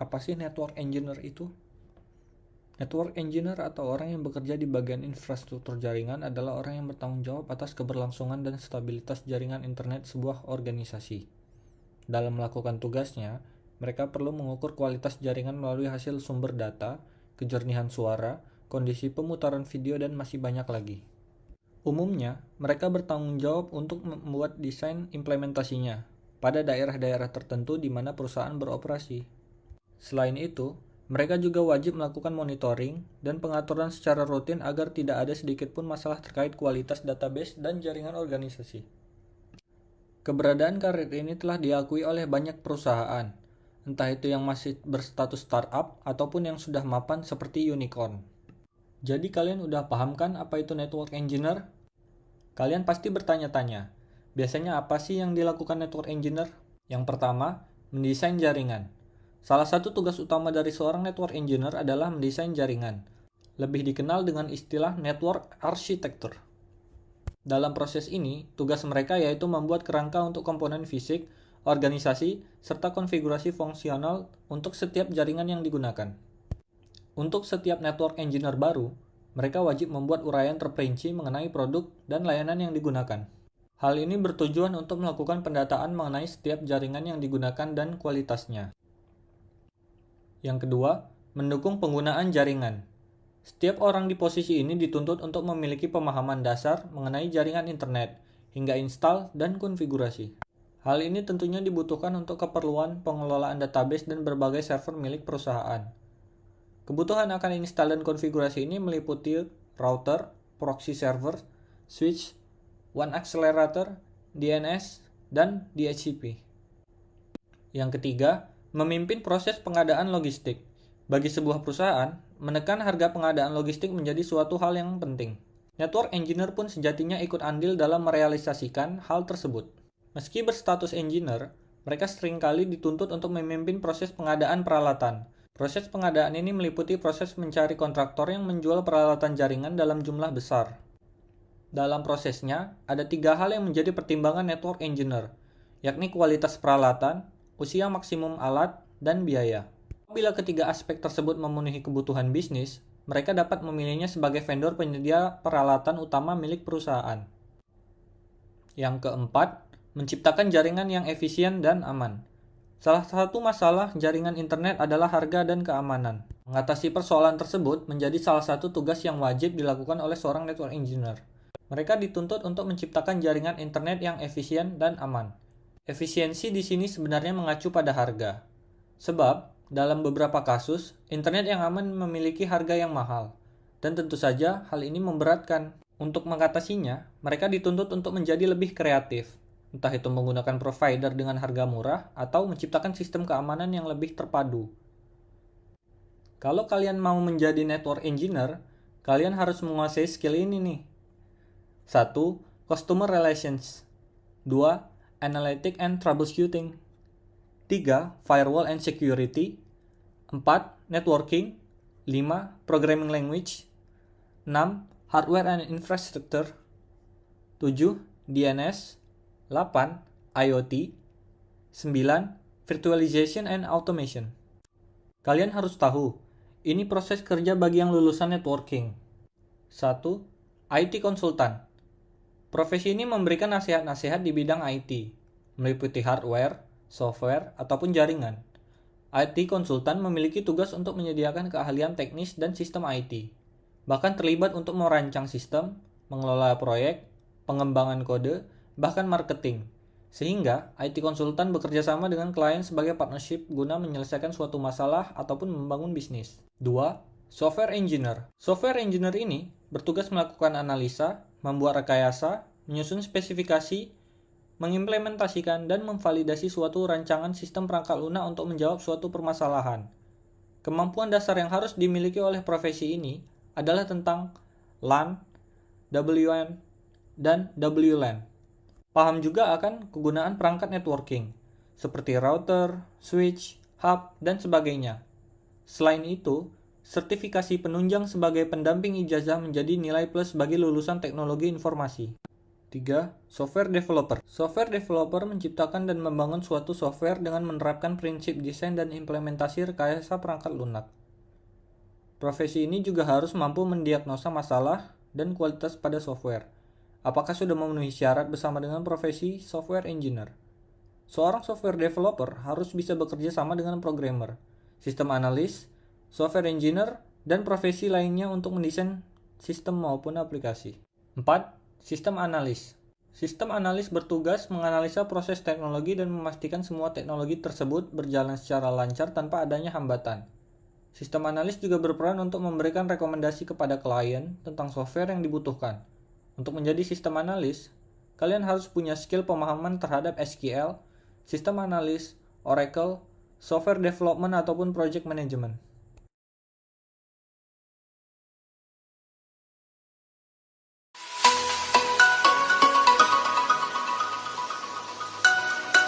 Apa sih network engineer itu? Network engineer atau orang yang bekerja di bagian infrastruktur jaringan adalah orang yang bertanggung jawab atas keberlangsungan dan stabilitas jaringan internet sebuah organisasi. Dalam melakukan tugasnya, mereka perlu mengukur kualitas jaringan melalui hasil sumber data, kejernihan suara, kondisi pemutaran video, dan masih banyak lagi. Umumnya, mereka bertanggung jawab untuk membuat desain implementasinya pada daerah-daerah tertentu di mana perusahaan beroperasi. Selain itu, mereka juga wajib melakukan monitoring dan pengaturan secara rutin agar tidak ada sedikit pun masalah terkait kualitas database dan jaringan organisasi. Keberadaan karir ini telah diakui oleh banyak perusahaan, entah itu yang masih berstatus startup ataupun yang sudah mapan seperti unicorn. Jadi kalian udah paham kan apa itu network engineer? Kalian pasti bertanya-tanya, biasanya apa sih yang dilakukan network engineer? Yang pertama, mendesain jaringan. Salah satu tugas utama dari seorang network engineer adalah mendesain jaringan. Lebih dikenal dengan istilah network architecture. Dalam proses ini, tugas mereka yaitu membuat kerangka untuk komponen fisik, organisasi, serta konfigurasi fungsional untuk setiap jaringan yang digunakan. Untuk setiap network engineer baru, mereka wajib membuat uraian terperinci mengenai produk dan layanan yang digunakan. Hal ini bertujuan untuk melakukan pendataan mengenai setiap jaringan yang digunakan dan kualitasnya. Yang kedua, mendukung penggunaan jaringan. Setiap orang di posisi ini dituntut untuk memiliki pemahaman dasar mengenai jaringan internet, hingga install dan konfigurasi. Hal ini tentunya dibutuhkan untuk keperluan pengelolaan database dan berbagai server milik perusahaan. Kebutuhan akan install dan konfigurasi ini meliputi router, proxy server, switch, WAN accelerator, DNS, dan DHCP. Yang ketiga, memimpin proses pengadaan logistik. Bagi sebuah perusahaan, menekan harga pengadaan logistik menjadi suatu hal yang penting. Network engineer pun sejatinya ikut andil dalam merealisasikan hal tersebut. Meski berstatus engineer, mereka seringkali dituntut untuk memimpin proses pengadaan peralatan. Proses pengadaan ini meliputi proses mencari kontraktor yang menjual peralatan jaringan dalam jumlah besar. Dalam prosesnya, ada 3 hal yang menjadi pertimbangan network engineer, yakni kualitas peralatan, usia maksimum alat, dan biaya. Apabila ketiga aspek tersebut memenuhi kebutuhan bisnis, mereka dapat memilihnya sebagai vendor penyedia peralatan utama milik perusahaan. Yang keempat, menciptakan jaringan yang efisien dan aman. Salah satu masalah jaringan internet adalah harga dan keamanan. Mengatasi persoalan tersebut menjadi salah satu tugas yang wajib dilakukan oleh seorang network engineer. Mereka dituntut untuk menciptakan jaringan internet yang efisien dan aman. Efisiensi di sini sebenarnya mengacu pada harga. Sebab, dalam beberapa kasus, internet yang aman memiliki harga yang mahal. Dan tentu saja, hal ini memberatkan. Untuk mengatasinya, mereka dituntut untuk menjadi lebih kreatif. Entah itu menggunakan provider dengan harga murah, atau menciptakan sistem keamanan yang lebih terpadu. Kalau kalian mau menjadi network engineer, kalian harus menguasai skill ini nih. 1. Customer Relations. 2. Analytic and Troubleshooting. 3. Firewall and Security. 4. Networking. 5. Programming Language. 6. Hardware and Infrastructure. 7. DNS. 8. IoT. 9. Virtualization and Automation. Kalian harus tahu, ini proses kerja bagi yang lulusan networking. 1. IT Konsultan. Profesi ini memberikan nasihat-nasihat di bidang IT, meliputi hardware, software, ataupun jaringan. IT konsultan memiliki tugas untuk menyediakan keahlian teknis dan sistem IT, bahkan terlibat untuk merancang sistem, mengelola proyek, pengembangan kode, bahkan marketing. Sehingga, IT konsultan bekerja sama dengan klien sebagai partnership guna menyelesaikan suatu masalah ataupun membangun bisnis. 2. Software Engineer. Software Engineer ini bertugas melakukan analisa, membuat rekayasa, menyusun spesifikasi, mengimplementasikan dan memvalidasi suatu rancangan sistem perangkat lunak untuk menjawab suatu permasalahan. Kemampuan dasar yang harus dimiliki oleh profesi ini adalah tentang LAN, WAN, dan WLAN. Paham juga akan kegunaan perangkat networking, seperti router, switch, hub, dan sebagainya. Selain itu, sertifikasi penunjang sebagai pendamping ijazah menjadi nilai plus bagi lulusan teknologi informasi. 3. Software developer. Software developer menciptakan dan membangun suatu software dengan menerapkan prinsip desain dan implementasi rekayasa perangkat lunak. Profesi ini juga harus mampu mendiagnosa masalah dan kualitas pada software. Apakah sudah memenuhi syarat bersama dengan profesi software engineer? Seorang software developer harus bisa bekerja sama dengan programmer, sistem analis, software engineer, dan profesi lainnya untuk mendesain sistem maupun aplikasi. 4. Sistem analis. Sistem analis bertugas menganalisa proses teknologi dan memastikan semua teknologi tersebut berjalan secara lancar tanpa adanya hambatan. Sistem analis juga berperan untuk memberikan rekomendasi kepada klien tentang software yang dibutuhkan. Untuk menjadi sistem analis, kalian harus punya skill pemahaman terhadap SQL, sistem analis, Oracle, software development ataupun project management.